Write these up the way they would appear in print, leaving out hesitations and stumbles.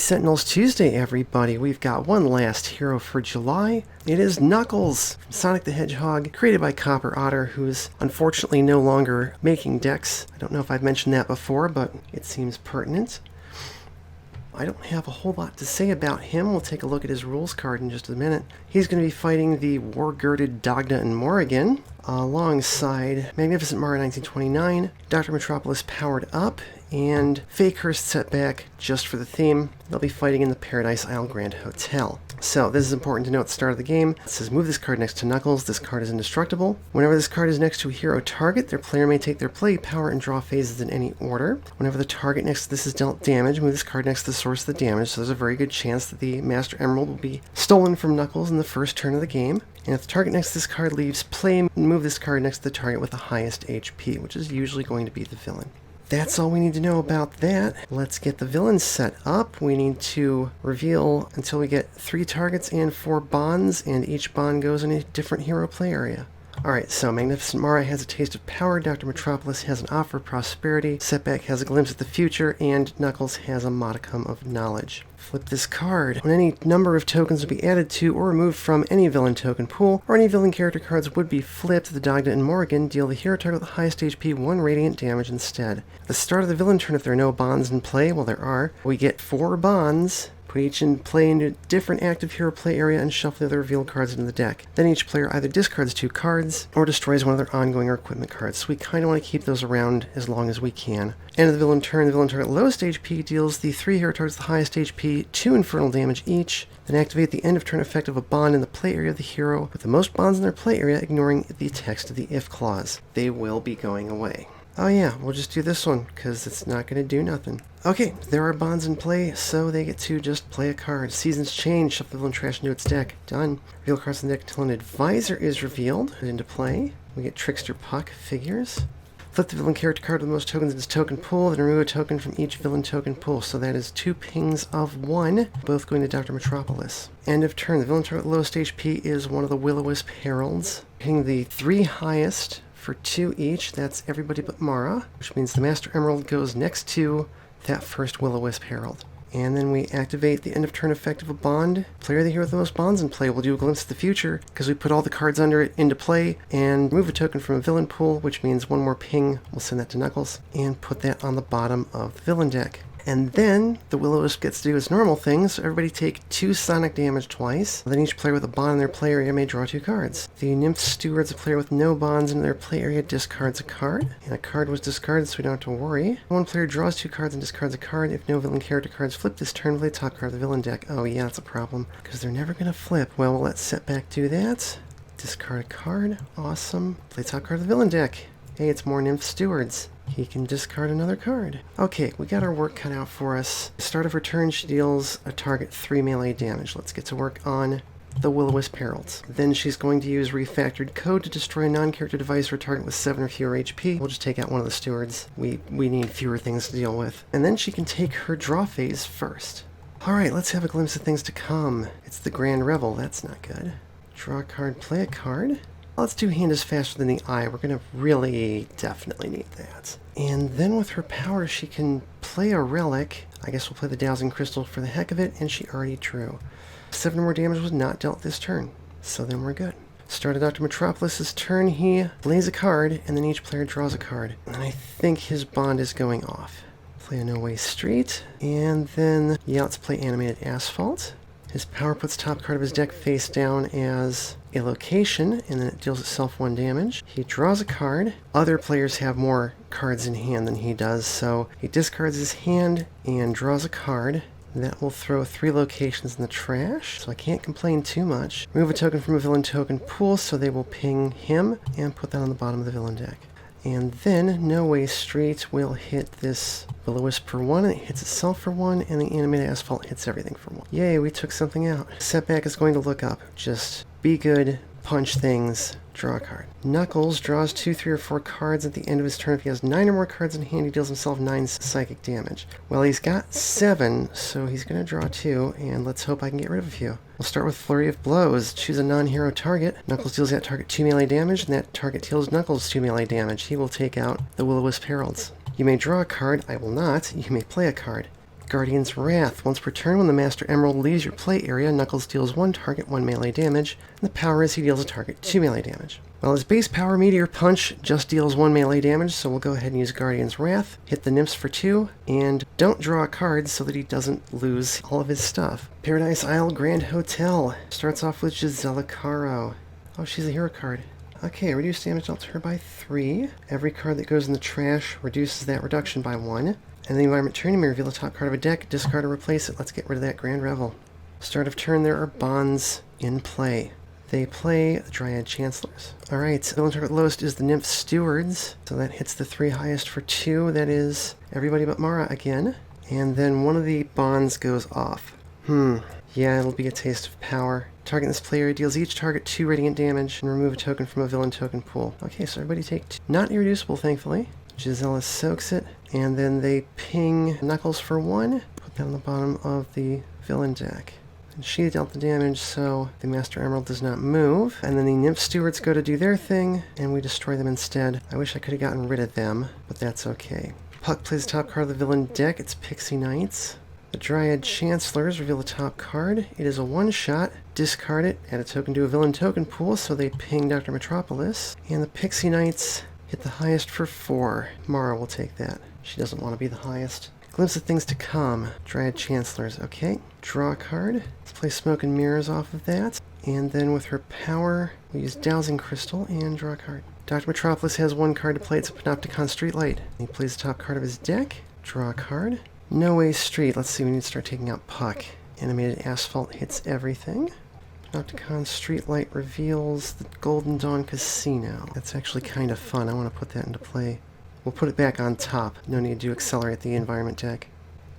Sentinels Tuesday, everybody. We've got one last hero for July. It is Knuckles from Sonic the Hedgehog, created by Copper Otter, who's unfortunately no longer making decks. I don't know if I've mentioned that before, but it seems pertinent. I don't have a whole lot to say about him. We'll take a look at his rules card in just a minute. He's going to be fighting the war-girded Echidna and Morrigan, alongside Magnificent Mara 1929, Dr. Metropolis Powered Up, and Fakehurst Setback just for the theme. They'll be fighting in the Paradise Isle Grand Hotel. So this is important to know at the start of the game. It says move this card next to Knuckles. This card is indestructible. Whenever this card is next to a hero target, their player may take their play power and draw phases in any order. Whenever the target next to this is dealt damage, move this card next to the source of the damage. So there's a very good chance that the Master Emerald will be stolen from Knuckles in the first turn of the game. And if the target next to this card leaves play, move this card next to the target with the highest HP, which is usually going to be the villain. That's all we need to know about that. Let's get the villains set up. We need to reveal until we get 3 targets and 4 bonds, and each bond goes in a different hero play area. Alright, so Magnificent Mara has a taste of power, Dr. Metropolis has an offer of prosperity, Setback has a glimpse at the future, and Knuckles has a modicum of knowledge. Flip this card. When any number of tokens would be added to or removed from any villain token pool, or any villain character cards would be flipped, the Echidna and Morrigan deal the hero target with the highest HP 1 radiant damage instead. At the start of the villain turn, if there are no bonds in play, well there are, we get 4 bonds. Put each in play into a different active hero play area and shuffle the other revealed cards into the deck. Then each player either discards 2 cards or destroys one of their ongoing or equipment cards, so we kind of want to keep those around as long as we can. End of the villain turn, the villain target lowest HP deals the 3 hero targets the highest HP 2 infernal damage each. Then activate the end of turn effect of a bond in the play area of the hero with the most bonds in their play area, ignoring the text of the if clause. They will be going away. Oh yeah, we'll just do this one, because it's not going to do nothing. Okay, there are bonds in play, so they get to just play a card. Seasons change, shuffle the villain trash into its deck. Done. Reveal cards in the deck until an advisor is revealed. Put into play. We get Trickster Puck figures. Flip the villain character card with the most tokens in its token pool, then remove a token from each villain token pool. So that is 2 pings of 1, both going to Dr. Metropolis. End of turn. The villain target lowest HP is one of the Will-O-Wisp Heralds. Hitting the 3 highest for 2 each. That's everybody but Mara, which means the Master Emerald goes next to that first Will-O-Wisp Herald. And then we activate the end of turn effect of a bond. Player of the hero with the most bonds in play will do a glimpse of the future, because we put all the cards under it into play, and remove a token from a villain pool, which means 1 more ping. We'll send that to Knuckles, and put that on the bottom of the villain deck. And then the Will-O-Wisp gets to do its normal thing, so everybody take 2 sonic damage twice. Then each player with a bond in their play area may draw 2 cards. The Nymph Stewards, a player with no bonds in their play area, discards a card. And a card was discarded, so we don't have to worry. One player draws 2 cards and discards a card. If no villain character cards flip this turn, play the top card of the villain deck. Oh yeah, that's a problem, because they're never going to flip. Well, we'll let Setback do that. Discard a card. Awesome. Play top card of the villain deck. Hey, it's more Nymph Stewards. He can discard another card. Okay, we got our work cut out for us. At the start of her turn, she deals a target 3 melee damage. Let's get to work on the Will-O-Wisp Heralds. Then she's going to use Refactored Code to destroy a non-character device or target with 7 or fewer HP. We'll just take out one of the stewards. We need fewer things to deal with. And then she can take her draw phase first. Alright, let's have a glimpse of things to come. It's the Grand Revel. That's not good. Draw a card, play a card. Let's do Hand is Faster Than the Eye. We're going to really definitely need that. And then with her power, she can play a relic. I guess we'll play the Dowsing Crystal for the heck of it, and she already drew. 7 more damage was not dealt this turn, so then we're good. Start of Dr. Metropolis' turn, he plays a card, and then each player draws a card. And I think his bond is going off. Play a No Way Street, and then let's play Animated Asphalt. His power puts top card of his deck face down as a location, and then it deals itself 1 damage. He draws a card. Other players have more cards in hand than he does, so he discards his hand and draws a card. That will throw 3 locations in the trash, so I can't complain too much. Remove a token from a villain token pool, so they will ping him, and put that on the bottom of the villain deck. And then No Way Street will hit this Will-O-Wisp for 1, and it hits itself for 1, and the Animated Asphalt hits everything for 1. Yay, we took something out. Setback is going to look up. Just be good, punch things, draw a card. Knuckles draws 2, 3, or 4 cards at the end of his turn. If he has 9 or more cards in hand, he deals himself 9 psychic damage. Well, he's got 7, so he's going to draw 2, and let's hope I can get rid of a few. We'll start with Flurry of Blows. Choose a non-hero target. Knuckles deals that target 2 melee damage, and that target deals Knuckles 2 melee damage. He will take out the Will-O-Wisp Heralds. You may draw a card. I will not. You may play a card. Guardian's Wrath. Once per turn, when the Master Emerald leaves your play area, Knuckles deals one target 1 melee damage, and the power is he deals a target 2 melee damage. Well, his base power, Meteor Punch, just deals 1 melee damage, so we'll go ahead and use Guardian's Wrath, hit the Nymphs for 2, and don't draw a card so that he doesn't lose all of his stuff. Paradise Isle Grand Hotel. Starts off with Gisela Caro. Oh, she's a hero card. Okay, reduce damage dealt to her by 3. Every card that goes in the trash reduces that reduction by 1. And the environment turn, you may reveal the top card of a deck, discard or replace it. Let's get rid of that Grand Revel. Start of turn, there are bonds in play. They play the Dryad Chancellors. Alright, the villain target lowest is the Nymph Stewards. So that hits the 3 highest for 2. That is everybody but Mara again. And then one of the bonds goes off. Yeah, it'll be a taste of power. Target this player deals each target 2 radiant damage and remove a token from a villain token pool. Okay, so everybody take 2. Not irreducible, thankfully. Gisela soaks it, and then they ping Knuckles for 1. Put that on the bottom of the villain deck. And she dealt the damage, so the Master Emerald does not move. And then the Nymph Stewards go to do their thing, and we destroy them instead. I wish I could have gotten rid of them, but that's okay. Puck plays the top card of the villain deck. It's Pixie Knights. The Dryad Chancellors reveal the top card. It is a one-shot. Discard it, add a token to a villain token pool, so they ping Dr. Metropolis. And the Pixie Knights hit the highest for 4. Mara will take that. She doesn't want to be the highest. Glimpse of things to come. Dryad Chancellors. Okay. Draw a card. Let's play Smoke and Mirrors off of that. And then with her power, we use Dowsing Crystal and draw a card. Dr. Metropolis has 1 card to play. It's a Panopticon Streetlight. He plays the top card of his deck. Draw a card. No Way Street. Let's see, we need to start taking out Puck. Animated Asphalt hits everything. Panopticon Streetlight reveals the Golden Dawn Casino. That's actually kind of fun. I want to put that into play. We'll put it back on top. No need to accelerate the environment deck.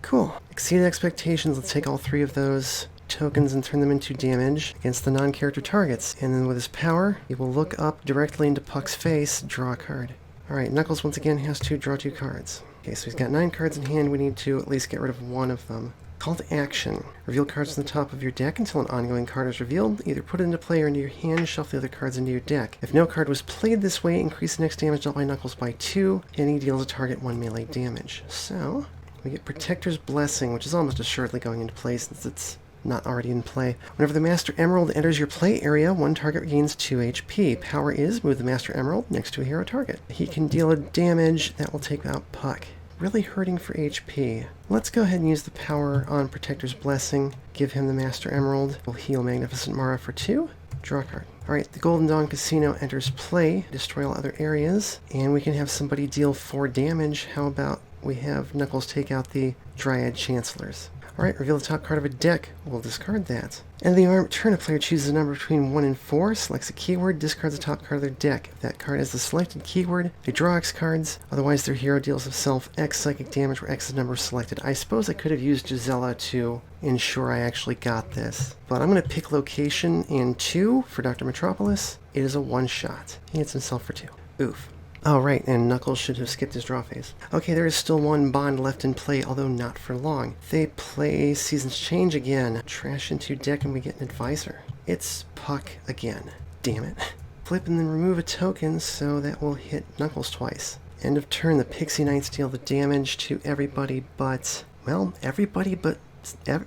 Cool. Exceeded expectations. Let's take all 3 of those tokens and turn them into damage against the non-character targets. And then with his power, he will look up directly into Puck's face, draw a card. Alright, Knuckles once again has to draw 2 cards. Okay, so he's got 9 cards in hand. We need to at least get rid of 1 of them. Call to action. Reveal cards from the top of your deck until an ongoing card is revealed. Either put it into play or into your hand, shuffle the other cards into your deck. If no card was played this way, increase the next damage dealt by Knuckles by 2, and he deals a target 1 melee damage. So, we get Protector's Blessing, which is almost assuredly going into play since it's not already in play. Whenever the Master Emerald enters your play area, 1 target regains 2 HP. Power is move the Master Emerald next to a hero target. He can deal a damage that will take out Puck. Really hurting for HP. Let's go ahead and use the power on Protector's Blessing. Give him the Master Emerald. We'll heal Magnificent Mara for 2. Draw a card. Alright, the Golden Dawn Casino enters play. Destroy all other areas. And we can have somebody deal 4 damage. How about we have Knuckles take out the Dryad Chancellors? Alright, reveal the top card of a deck. We'll discard that. End of the environment turn, a player chooses a number between 1 and 4, selects a keyword, discards the top card of their deck. If that card has the selected keyword, they draw X cards. Otherwise, their hero deals himself X psychic damage where X's number is selected. I suppose I could have used Gisela to ensure I actually got this. But I'm going to pick location in 2 for Dr. Metropolis. It is a one-shot. He hits himself for 2. Oof. Oh, right, and Knuckles should have skipped his draw phase. Okay, there is still 1 bond left in play, although not for long. They play Seasons Change again. Trash into deck and we get an advisor. It's Puck again. Damn it. Flip and then remove a token, so that will hit Knuckles twice. End of turn, the Pixie Knights deal the damage to everybody but... well, everybody but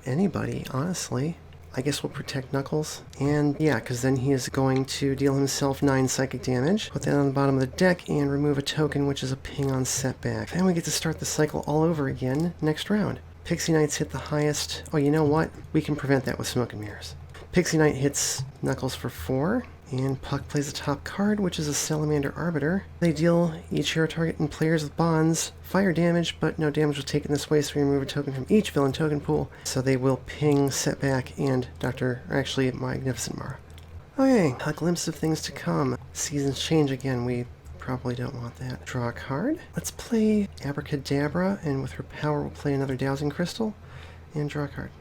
anybody, honestly. I guess we'll protect Knuckles. And yeah, because then he is going to deal himself 9 psychic damage. Put that on the bottom of the deck and remove a token, which is a ping on setback. Then we get to start the cycle all over again next round. Pixie Knights hit the highest. Oh, you know what? We can prevent that with Smoke and Mirrors. Pixie Knight hits Knuckles for 4. And Puck plays the top card, which is a Salamander Arbiter. They deal each hero target and players with bonds fire damage, but no damage was taken this way, so we remove a token from each villain token pool. So they will ping Setback and Magnificent Mara. Okay, a glimpse of things to come. Seasons Change again, we probably don't want that. Draw a card. Let's play Abracadabra, and with her power we'll play another Dowsing Crystal, and draw a card.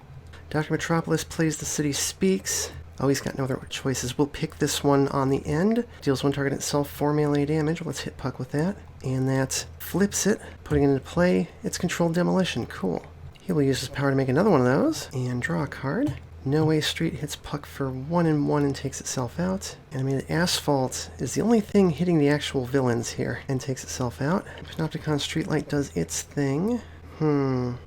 Dr. Metropolis plays The City Speaks. Oh, he's got no other choices. We'll pick this one on the end. Deals 1 target itself 4 melee damage. Let's hit Puck with that. And that flips it, putting it into play. It's Controlled Demolition. Cool. He will use his power to make another one of those. And draw a card. No Way Street hits Puck for 1 and 1 and takes itself out. Animated Asphalt is the only thing hitting the actual villains here and takes itself out. Panopticon Streetlight does its thing.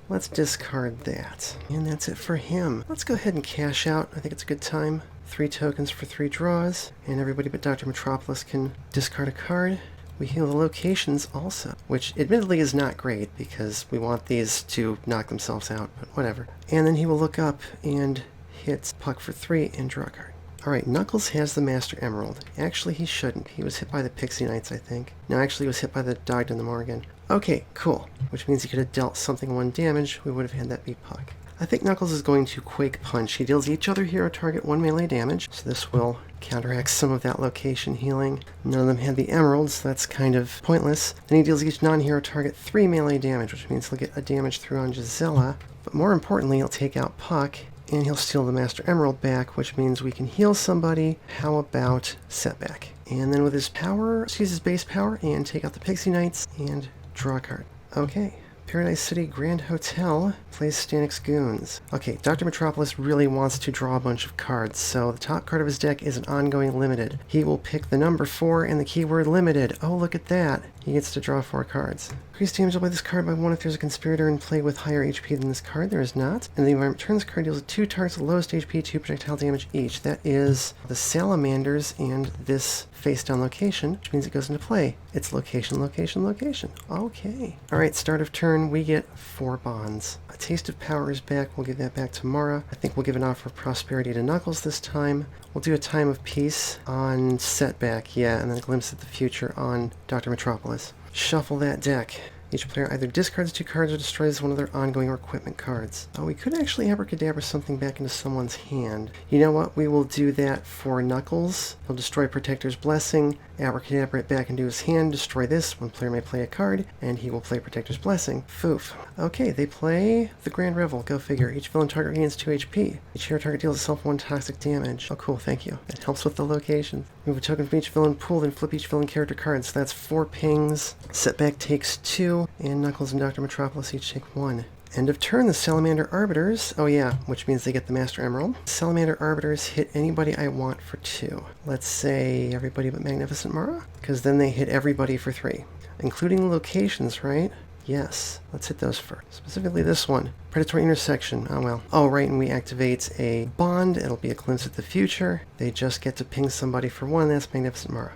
Let's discard that. And that's it for him. Let's go ahead and cash out. I think it's a good time. 3 tokens for 3 draws, and everybody but Dr. Metropolis can discard a card. We heal the locations also, which admittedly is not great because we want these to knock themselves out, but whatever. And then he will look up and hit Puck for 3 and draw a card. Alright, Knuckles has the Master Emerald. Actually, he shouldn't. He was hit by the Pixie Knights, I think. No, actually, he was hit by the Dogden the Morgan. Okay, cool. Which means he could have dealt something 1 damage. We would have had that be Puck. I think Knuckles is going to Quake Punch. He deals each other hero target 1 melee damage, so this will counteract some of that location healing. None of them had the emeralds, so that's kind of pointless. Then he deals each non-hero target 3 melee damage, which means he'll get a damage through on Gisela. But more importantly, he'll take out Puck, and he'll steal the Master Emerald back, which means we can heal somebody. How about Setback? And then with his power, let's use his base power and take out the Pixie Knights and draw a card. Okay. Paradise City Grand Hotel plays Stanix Goons. Okay, Dr. Metropolis really wants to draw a bunch of cards, so the top card of his deck is an ongoing limited. He will pick the number 4 and the keyword limited. Oh, look at that. He gets to draw 4 cards. Increase damage by this card by 1 if there's a conspirator in play with higher HP than this card. There is not. And the environment turns card deals 2 targets with the lowest HP, 2 projectile damage each. That is the Salamanders and this face-down location, which means it goes into play. It's location, location, location. Okay. Alright, start of turn, we get 4 bonds. A Taste of Power is back. We'll give that back to Mara. I think we'll give an Offer of Prosperity to Knuckles this time. We'll do a Time of Peace on Setback, yeah, and then a Glimpse at the Future on Dr. Metropolis. Shuffle that deck. Each player either discards 2 cards or destroys one of their ongoing or equipment cards. Oh, we could actually abracadabra something back into someone's hand. You know what? We will do that for Knuckles. He'll destroy Protector's Blessing, abracadabra it back into his hand, destroy this. One player may play a card, and he will play Protector's Blessing. Foof. Okay, they play the Grand Revel. Go figure. Each villain target gains 2 HP. Each hero target deals itself 1 toxic damage. Oh, cool. Thank you. That helps with the locations. Move a token from each villain pool, then flip each villain character card. So that's 4 pings. Setback takes 2, and Knuckles and Dr. Metropolis each take 1. End of turn, the Salamander Arbiters. Oh yeah, which means they get the Master Emerald. Salamander Arbiters hit anybody I want for 2. Let's say everybody but Magnificent Mara, because then they hit everybody for 3. Including locations, right? Yes. Let's hit those first. Specifically this one. Predatory Intersection. Oh well. Oh right, and we activate a bond. It'll be a Glimpse at the Future. They just get to ping somebody for 1. That's Magnificent Mara.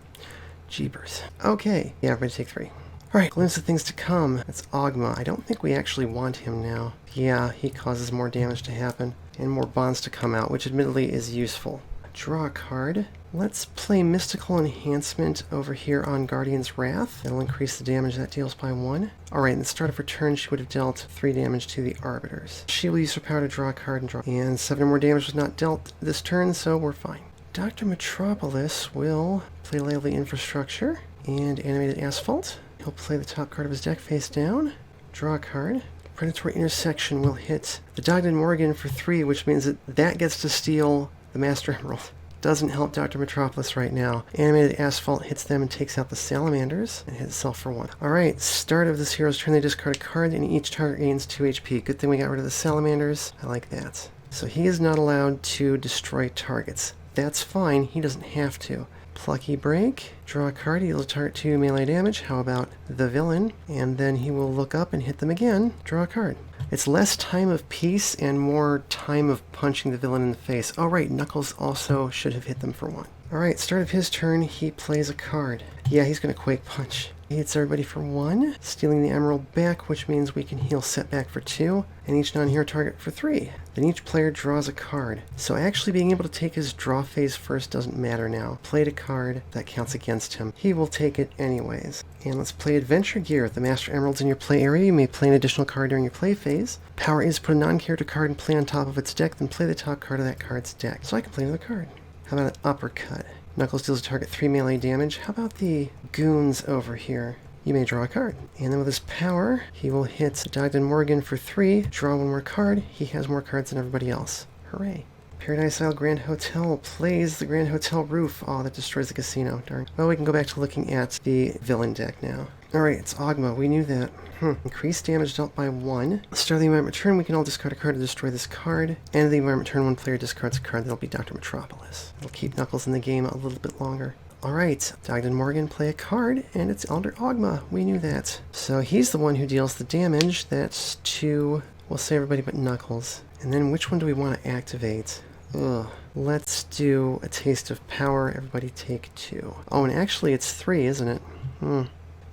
Jeepers. Okay. Yeah, everybody take 3. Alright, Glimpse of Things to Come. That's Ogma. I don't think we actually want him now. Yeah, he causes more damage to happen, and more bonds to come out, which admittedly is useful. Draw a card. Let's play Mystical Enhancement over here on Guardian's Wrath. It'll increase the damage that deals by 1. Alright, at the start of her turn, she would have dealt 3 damage to the Arbiters. She will use her power to draw a card and draw. And 7 more damage was not dealt this turn, so we're fine. Dr. Metropolis will play Lively Infrastructure and Animated Asphalt. He'll play the top card of his deck face down, draw a card. Predatory Intersection will hit the Dogden Morgan for 3, which means that gets to steal the Master Emerald. Doesn't help Dr. Metropolis right now. Animated Asphalt hits them and takes out the Salamanders and hits itself for 1. Alright, start of this hero's turn, they discard a card and each target gains 2 HP. Good thing we got rid of the Salamanders. I like that. So he is not allowed to destroy targets. That's fine, he doesn't have to. Plucky Break, draw a card, he deals target 2 melee damage. How about the villain? And then he will look up and hit them again, draw a card. It's less Time of Peace and more time of punching the villain in the face. Oh right, Knuckles also should have hit them for 1. Alright, start of his turn, he plays a card. Yeah, he's going to Quake Punch. He hits everybody for 1, stealing the Emerald back, which means we can heal Setback for 2, and each non-hero target for 3. Then each player draws a card. So actually being able to take his draw phase first doesn't matter now. Played a card, that counts against him. He will take it anyways. And let's play Adventure Gear. The Master Emerald's in your play area. You may play an additional card during your play phase. Power is put a non-character card and play on top of its deck, then play the top card of that card's deck. So I can play another card. How about an Uppercut? Knuckles deals a target 3 melee damage. How about the Goons over here? You may draw a card. And then with his power, he will hit Dogden Morgan for 3, draw 1 more card. He has more cards than everybody else. Hooray. Paradise Isle Grand Hotel plays the Grand Hotel Roof. Oh, that destroys the casino. Darn. Well, we can go back to looking at the villain deck now. Alright, it's Ogma. We knew that. Increased damage dealt by 1. Start of the environment turn, we can all discard a card to destroy this card. End of the environment turn, one player discards a card. That'll be Dr. Metropolis. It'll keep Knuckles in the game a little bit longer. Alright, Dogden Morgan play a card, and it's Elder Ogma. We knew that. So he's the one who deals the damage. That's 2. We'll say everybody but Knuckles. And then which one do we want to activate? Ugh. Let's do a Taste of Power. Everybody take 2. Oh, and actually it's 3, isn't it?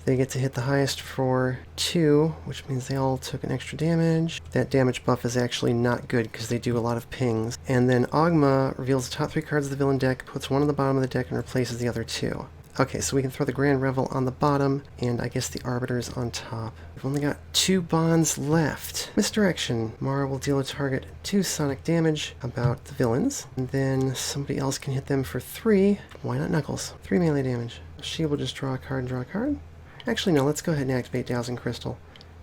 They get to hit the highest for 2, which means they all took an extra damage. That damage buff is actually not good because they do a lot of pings. And then Ogma reveals the top 3 cards of the villain deck, puts one on the bottom of the deck, and replaces the other 2. Okay, so we can throw the Grand Revel on the bottom, and I guess the Arbiters on top. We've only got 2 bonds left. Misdirection. Mara will deal a target 2 sonic damage about the villains, and then somebody else can hit them for 3. Why not Knuckles? 3 melee damage. She will just draw a card and draw a card. Actually, no, let's go ahead and activate Dowsing Crystal.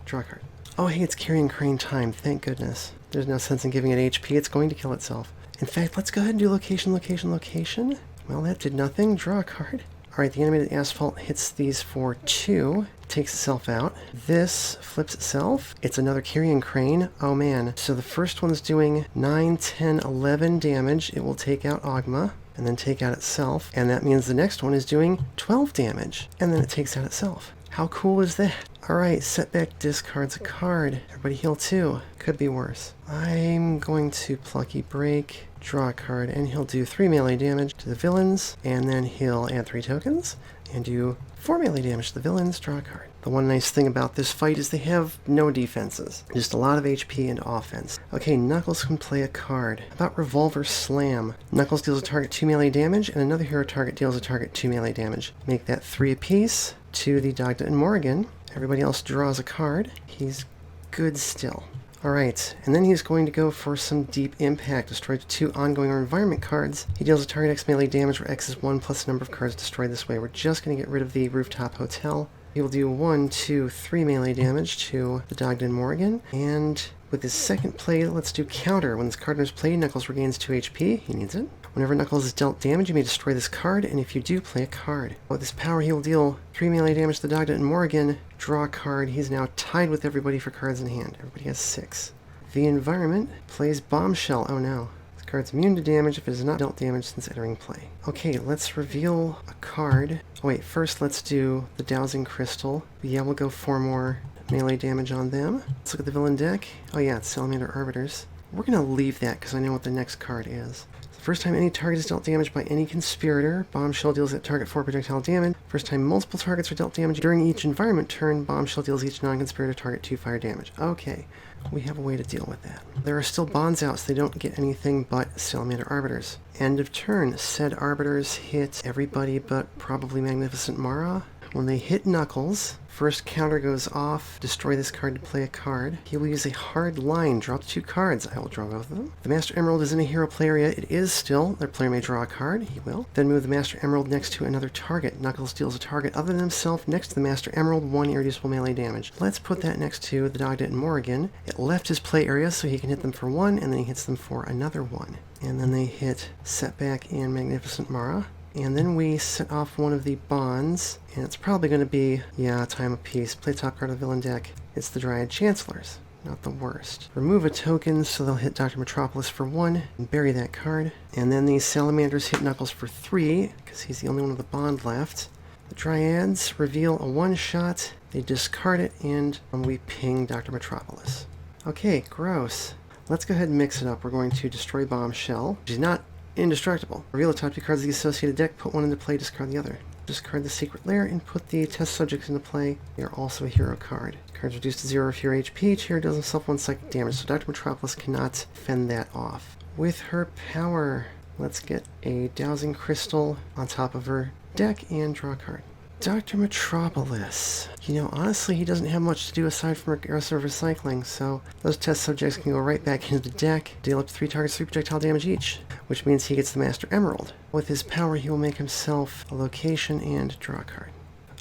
Draw a card. Oh, hey, it's Carrying Crane time. Thank goodness. There's no sense in giving it HP. It's going to kill itself. In fact, let's go ahead and do location, location, location. Well, that did nothing. Draw a card. Alright, the animated asphalt hits these for 2. Takes itself out. This flips itself. It's another Carrying Crane. Oh, man. So the first one's doing 9, 10, 11 damage. It will take out Ogma and then take out itself, and that means the next one is doing 12 damage, and then it takes out itself. How cool is that? Alright, Setback discards a card. Everybody heal 2. Could be worse. I'm going to Plucky Break, draw a card, and he'll do 3 melee damage to the villains, and then he'll add 3 tokens, and do 4 melee damage to the villains, draw a card. The one nice thing about this fight is they have no defenses. Just a lot of HP and offense. Okay, Knuckles can play a card. How about Revolver Slam? Knuckles deals a target 2 melee damage, and another hero target deals a target 2 melee damage. Make that 3 apiece to the Dogden Morgan. Everybody else draws a card. He's good still. Alright, and then he's going to go for some Deep Impact. Destroy 2 ongoing or environment cards. He deals a target X melee damage where X is 1 plus the number of cards destroyed this way. We're just going to get rid of the Rooftop Hotel. He will do 1, 2, 3 melee damage to the Dogden Morgan. And with his second play, let's do Counter. When this card is played, Knuckles regains 2 HP. He needs it. Whenever Knuckles is dealt damage, you may destroy this card, and if you do, play a card. With his power, he will deal 3 melee damage to the Dogden Morgan. Draw a card. He's now tied with everybody for cards in hand. Everybody has 6. The environment plays Bombshell. Oh no. This card's immune to damage if it is not dealt damage since entering play. Okay, let's reveal a card. Oh wait, first let's do the Dowsing Crystal. Yeah, we'll go 4 more melee damage on them. Let's look at the villain deck. Oh yeah, it's Salamander Arbiters. We're going to leave that because I know what the next card is. First time any target is dealt damage by any conspirator, Bombshell deals that target 4 projectile damage. First time multiple targets are dealt damage during each environment turn, Bombshell deals each non-conspirator target 2 fire damage. Okay, we have a way to deal with that. There are still bonds out, so they don't get anything but Salamander Arbiters. End of turn. Said Arbiters hit everybody but probably Magnificent Mara. When they hit Knuckles, first counter goes off, destroy this card to play a card. He will use a hard line, drop 2 cards. I will draw both of them. The Master Emerald is in a hero play area. It is still. Their player may draw a card. He will. Then move the Master Emerald next to another target. Knuckles deals a target other than himself next to the Master Emerald 1 irreducible melee damage. Let's put that next to the Dogden Morgan. It left his play area so he can hit them for 1, and then he hits them for another 1. And then they hit Setback and Magnificent Mara. And then we set off one of the bonds, and it's probably going to be, yeah, Time of Peace. Play top card of the villain deck. It's the Dryad Chancellors. Not the worst. Remove a token so they'll hit Dr. Metropolis for 1 and bury that card. And then these Salamanders hit Knuckles for 3, because he's the only one with a bond left. The Dryads reveal a 1-shot. They discard it, and we ping Dr. Metropolis. Okay, gross. Let's go ahead and mix it up. We're going to destroy Bombshell. She's not indestructible. Reveal the top 2 cards of the associated deck, put 1 into play, discard the other. Discard the Secret Lair and put the test subjects into play. They are also a hero card. Cards reduced to 0 if your HP. Each hero deals himself 1 psychic damage, so Dr. Metropolis cannot fend that off. With her power, let's get a Dowsing Crystal on top of her deck and draw a card. Dr. Metropolis. You know, honestly, he doesn't have much to do aside from aggressive recycling, so those test subjects can go right back into the deck, deal up to 3 targets 3 projectile damage each, which means he gets the Master Emerald. With his power, he will make himself a location and draw a card.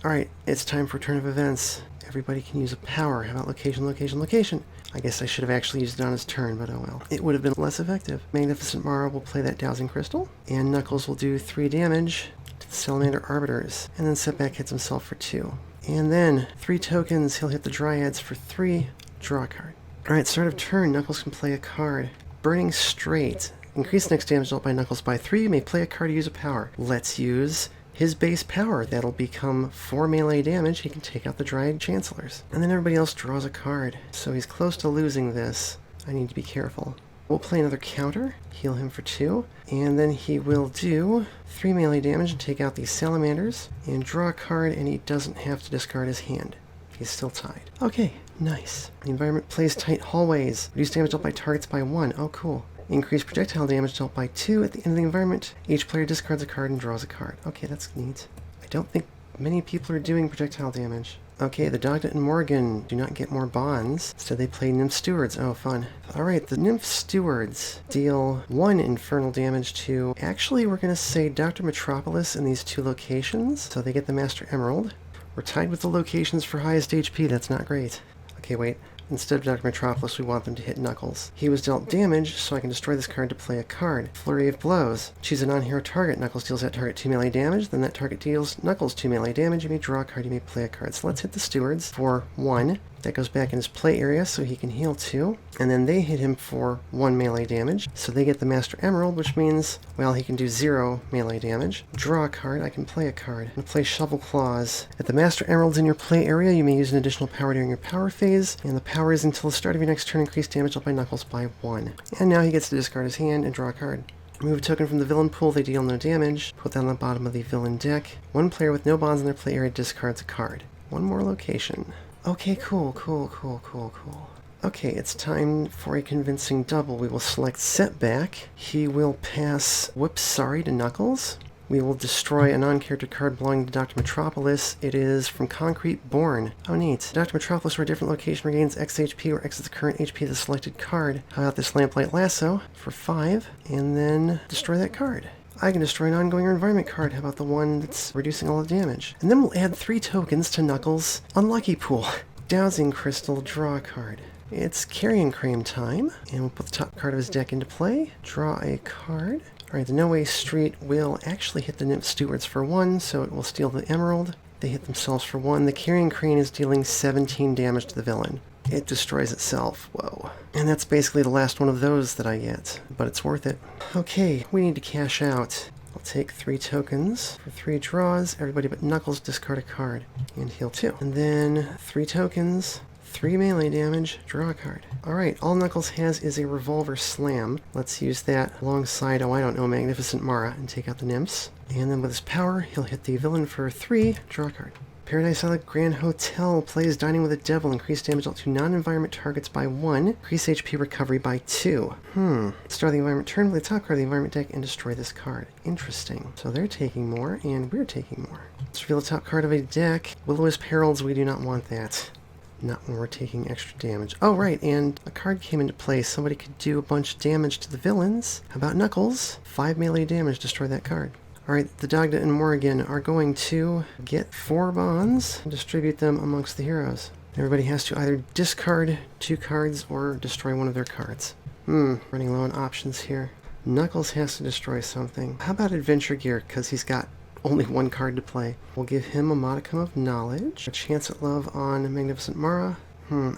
Alright, it's time for turn of events. Everybody can use a power. How about location, location, location? I guess I should have actually used it on his turn, but oh well. It would have been less effective. Magnificent Mara will play that Dowsing Crystal, and Knuckles will do 3 damage. Salamander Arbiters, and then Setback hits himself for 2. And then 3 tokens, he'll hit the Dryads for 3, draw a card. Alright, start of turn, Knuckles can play a card. Burning Straight. Increase next damage dealt by Knuckles by 3, you may play a card to use a power. Let's use his base power. That'll become 4 melee damage. He can take out the Dryad Chancellors. And then everybody else draws a card. So he's close to losing this. I need to be careful. We'll play another counter, heal him for 2, and then he will do 3 melee damage and take out these salamanders, and draw a card, and he doesn't have to discard his hand. He's still tied. Okay, nice. The environment plays tight hallways. Reduce damage dealt by targets by 1. Oh, cool. Increase projectile damage dealt by 2 at the end of the environment. Each player discards a card and draws a card. Okay, that's neat. I don't think many people are doing projectile damage. Okay, the Dogda and Morgan do not get more bonds. Instead they play Nymph Stewards. Oh, fun. Alright, the Nymph Stewards deal 1 infernal damage to... Actually, we're going to say Dr. Metropolis in these 2 locations. So they get the Master Emerald. We're tied with the locations for highest HP. That's not great. Okay, wait. Instead of Dr. Metropolis, we want them to hit Knuckles. He was dealt damage, so I can destroy this card to play a card. Flurry of Blows. Choose a non-hero target. Knuckles deals that target 2 melee damage, then that target deals Knuckles 2 melee damage. You may draw a card, you may play a card. So let's hit the Stewards for 1. That goes back in his play area, so he can heal 2. And then they hit him for 1 melee damage, so they get the Master Emerald, which means, well, he can do 0 melee damage. Draw a card, I can play a card. I'm going to play Shovel Claws. If the Master Emerald's in your play area, you may use an additional power during your power phase, and the power is until the start of your next turn, increase damage dealt by Knuckles by 1. And now he gets to discard his hand and draw a card. Remove a token from the villain pool, they deal no damage. Put that on the bottom of the villain deck. One player with no bonds in their play area discards a card. One more location. Okay, cool. Okay, it's time for a convincing double. We will select Setback. He will pass Whoops Sorry to Knuckles. We will destroy a non-character card belonging to Dr. Metropolis. It is from Concrete Born. Oh, neat. Dr. Metropolis or a different location regains X HP or X is the current HP of the selected card. How about this Lamplight Lasso for 5, and then destroy that card. I can destroy an ongoing or environment card. How about the one that's reducing all the damage? And then we'll add 3 tokens to Knuckles' Unlucky Pool. Dowsing Crystal, draw a card. It's Carrion Crane time, and we'll put the top card of his deck into play. Draw a card. Alright, the No Way Street will actually hit the Nymph Stewards for 1, so it will steal the Emerald. They hit themselves for 1. The Carrion Crane is dealing 17 damage to the villain. It destroys itself. Whoa. And that's basically the last one of those that I get, but it's worth it. Okay, we need to cash out. I'll take 3 tokens for 3 draws. Everybody but Knuckles discard a card and heal 2. And then 3 tokens, 3 melee damage, draw a card. Alright, all Knuckles has is a Revolver Slam. Let's use that alongside, oh I don't know, Magnificent Mara and take out the Nymphs. And then with his power, he'll hit the villain for 3, draw a card. Paradise Island Grand Hotel plays Dining with the Devil. Increase damage dealt to non-environment targets by 1. Increase HP recovery by 2. Start the environment turn, play the top card of the environment deck, and destroy this card. Interesting. So they're taking more, and we're taking more. Let's reveal the top card of a deck. Will-O-Wisp Heralds, we do not want that. Not when we're taking extra damage. Oh, right, and a card came into play. Somebody could do a bunch of damage to the villains. How about Knuckles? 5 melee damage, destroy that card. Alright, the Dogda and Morgan are going to get 4 bonds and distribute them amongst the heroes. Everybody has to either discard 2 cards or destroy one of their cards. Running low on options here. Knuckles has to destroy something. How about Adventure Gear, because he's got only 1 card to play. We'll give him a modicum of knowledge. A chance at love on Magnificent Mara.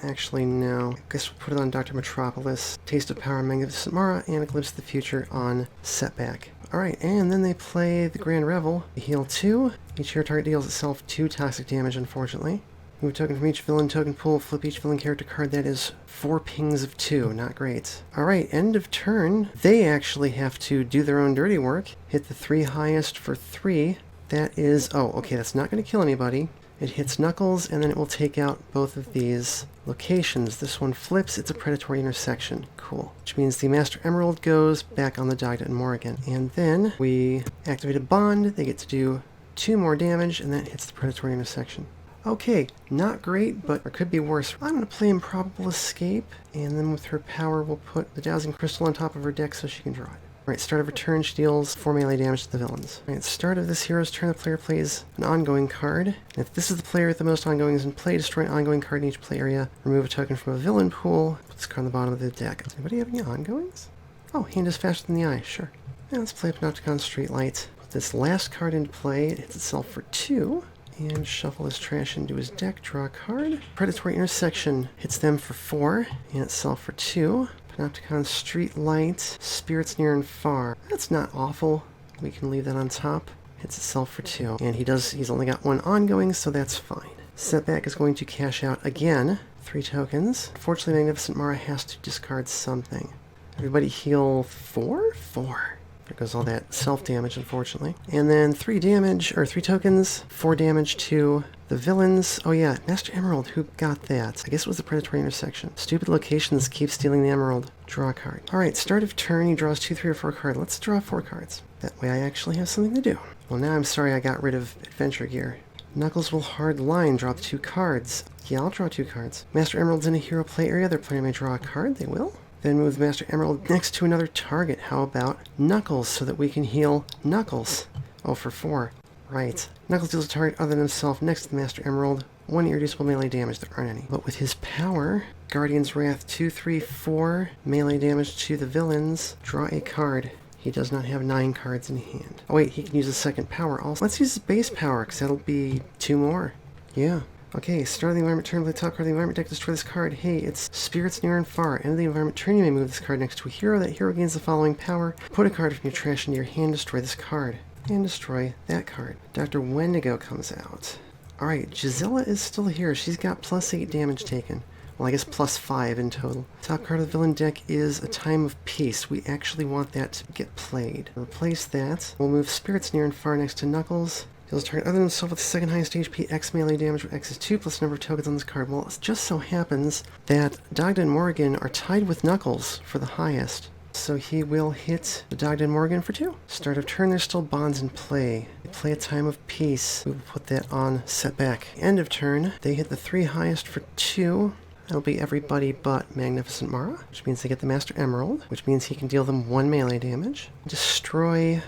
Actually no. I guess we'll put it on Dr. Metropolis. Taste of Power on Magnificent Mara, and Eclipse of the Future on Setback. Alright, and then they play the Grand Revel. Heal 2. Each hero target deals itself 2 toxic damage, unfortunately. Move a token from each villain token pool. Flip each villain character card. That is 4 pings of 2. Not great. Alright, end of turn. They actually have to do their own dirty work. Hit the 3 highest for 3. That is... oh, okay, that's not going to kill anybody. It hits Knuckles, and then it will take out both of these locations. This one flips. It's a predatory intersection. Cool. Which means the Master Emerald goes back on the Dogda and Morgan. And then we activate a bond. They get to do 2 more damage, and that hits the predatory intersection. Okay, not great, but it could be worse. I'm going to play Improbable Escape, and then with her power, we'll put the Dowsing Crystal on top of her deck so she can draw it. Alright, start of her turn, she deals 4 melee damage to the villains. Alright, start of this hero's turn, the player plays an ongoing card. And if this is the player with the most ongoings in play, destroy an ongoing card in each play area, remove a token from a villain pool, put this card on the bottom of the deck. Does anybody have any ongoings? Oh, hand is faster than the eye, sure. Now let's play Panopticon Streetlight. Put this last card into play, it hits itself for 2. And shuffle his trash into his deck, draw a card. Predatory Intersection hits them for 4, and itself for 2. Panopticon Streetlight, Spirits Near and Far. That's not awful. We can leave that on top. hits itself for 2. And he's only got 1 ongoing, so that's fine. Setback is going to cash out again. 3 tokens. Unfortunately, Magnificent Mara has to discard something. Everybody heal 4? 4. There goes all that self-damage, unfortunately. And then 3 tokens, 4 damage to the villains. Oh yeah, Master Emerald, who got that? I guess it was the predatory intersection. Stupid locations keep stealing the emerald. Draw a card. Alright, start of turn, he draws 2, 3, or 4 cards. Let's draw 4 cards. That way I actually have something to do. Well, now I'm sorry I got rid of Adventure Gear. Knuckles will hard line, drop 2 cards. Yeah, I'll draw 2 cards. Master Emerald's in a hero play area. Their player may draw a card. They will. Then move Master Emerald next to another target. How about Knuckles, so that we can heal Knuckles? Oh, for 4. Right. Knuckles deals a target other than himself next to the Master Emerald 1 irreducible melee damage. There aren't any. But with his power, Guardian's Wrath 2, 3, 4 melee damage to the villains. Draw a card. He does not have 9 cards in hand. Oh wait, he can use a second power also. Let's use his base power, because that'll be 2 more. Yeah. Okay, start of the environment turn, play top card of the environment deck, destroy this card. Hey, it's Spirits Near and Far. End of the environment turn, you may move this card next to a hero. That hero gains the following power. Put a card from your trash into your hand, destroy this card. And destroy that card. Dr. Wendigo comes out. Alright, Gisela is still here. She's got plus 8 damage taken. Well, I guess plus 5 in total. Top card of the villain deck is a Time of Peace. We actually want that to get played. Replace that. We'll move Spirits Near and Far next to Knuckles. Deals a target other than himself with the second highest HP, X melee damage, where X is 2 plus the number of tokens on this card. Well, it just so happens that Dogden and Morrigan are tied with Knuckles for the highest. So he will hit the Dogden and Morrigan for 2. Start of turn, there's still bonds in play. They play a Time of Peace. We will put that on setback. End of turn, they hit the 3 highest for 2. That'll be everybody but Magnificent Mara, which means they get the Master Emerald, which means he can deal them 1 melee damage. Destroy...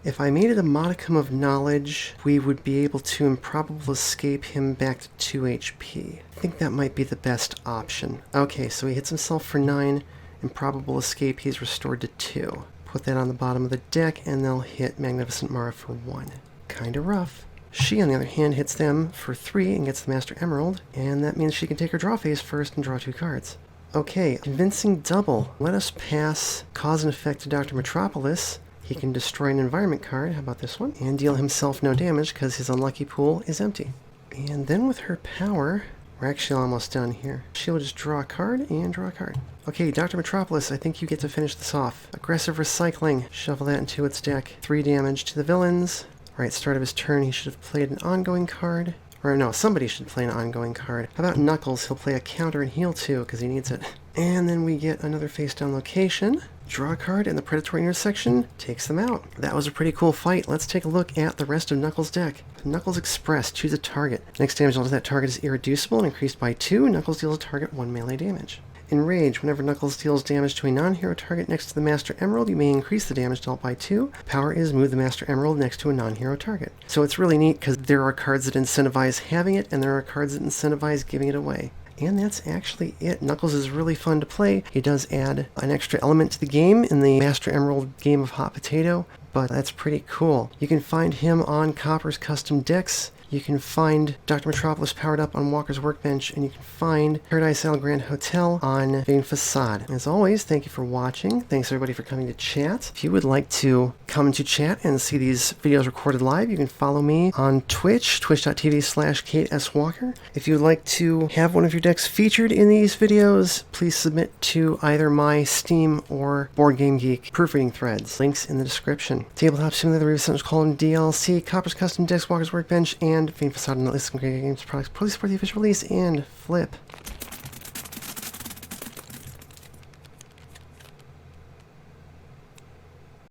If I made it a modicum of knowledge, we would be able to improbable escape him back to 2 HP. I think that might be the best option. Okay, so he hits himself for 9. Improbable escape, he's restored to 2. Put that on the bottom of the deck, and they'll hit Magnificent Mara for 1. Kinda rough. She, on the other hand, hits them for 3 and gets the Master Emerald, and that means she can take her draw phase first and draw 2 cards. Okay, Convincing Double. Let us pass Cause and Effect to Dr. Metropolis. He can destroy an environment card, how about this one, and deal himself no damage because his unlucky pool is empty. And then with her power, we're actually almost done here. She'll just draw a card and draw a card. Okay, Dr. Metropolis, I think you get to finish this off. Aggressive Recycling. Shuffle that into its deck. 3 damage to the villains. Alright, start of his turn, he should have played an ongoing card. Or no, somebody should play an ongoing card. How about Knuckles? He'll play a counter and heal 2, because he needs it. And then we get another face-down location. Draw a card, and the predatory intersection takes them out. That was a pretty cool fight. Let's take a look at the rest of Knuckles' deck. Knuckles Express, choose a target. Next damage to that target is irreducible and increased by 2. Knuckles deals a target 1 melee damage. Enrage, whenever Knuckles deals damage to a non-hero target next to the Master Emerald, you may increase the damage dealt by 2. Power is move the Master Emerald next to a non-hero target. So it's really neat because there are cards that incentivize having it, and there are cards that incentivize giving it away. And that's actually it. Knuckles is really fun to play. He does add an extra element to the game in the Master Emerald game of Hot Potato, but that's pretty cool. You can find him on Copper's Custom Decks. You can find Dr. Metropolis powered up on Walker's Workbench, and you can find Paradise Isle Grand Hotel on Vain Facade. As always, thank you for watching. Thanks everybody for coming to chat. If you would like to come to chat and see these videos recorded live, you can follow me on Twitch, twitch.tv/KateSWalker. If you would like to have one of your decks featured in these videos, please submit to either my Steam or Board Game Geek proofreading threads. Links in the description. Tabletop Simulator, the Review Centers colon DLC, Copper's Custom Decks, Walker's Workbench, and Vain Facade and the list of great games products. Please support the official release and flip.